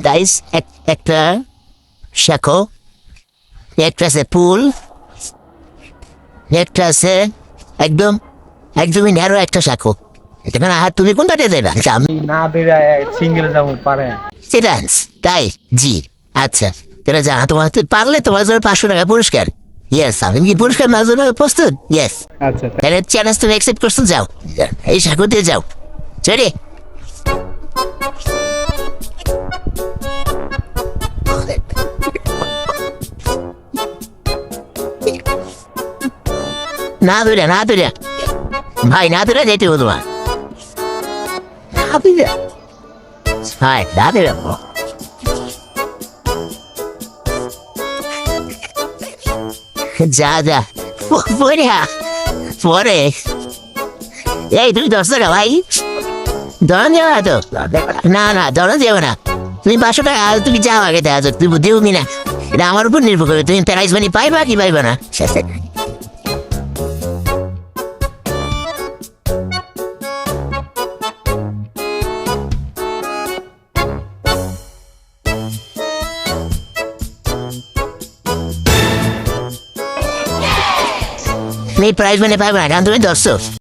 Guys একটা শাখো, একটা আছে পুল, একটা আছে একদম একদমই ন্যারো একটা শাখো। এখানে হাত তুমি কোনটা দিয়ে দেবে? আমি না বেরা সিঙ্গেল যাবো পারে। ডান্স তাই জি। আচ্ছা তাহলে যা তোমার পারলে তোমার জন্য 500 টাকা পুরস্কার। ইয়েস, আমি কি পুরস্কার নেওয়ার জন্য প্রস্তুত? ইয়েস। আচ্ছা তাহলে চ্যালেঞ্জ তুমি অ্যাকসেপ্ট করছো, যাও এই শাখো দিয়ে যাও। চলে না ধরে না ধরে ভাই, না ধরে যেতে হতো তোমার, না ধরে ভাই, না ধরে যা যা পরে পরে। এই তুমি 10 টাকা ভাই, ধরন যাবে না তো? না না ধরন যাবে না, তুমি 500 টাকা তুমি যাও আগে, দেখা যাক তুমি দিবি না, এটা আমার উপর নির্ভর করবে, তুমি প্রাইজ মানি পাইবা কি পাইবা না। তুমি প্রাইজ মানি পাইবা না, কারণ তুমি দর্শক।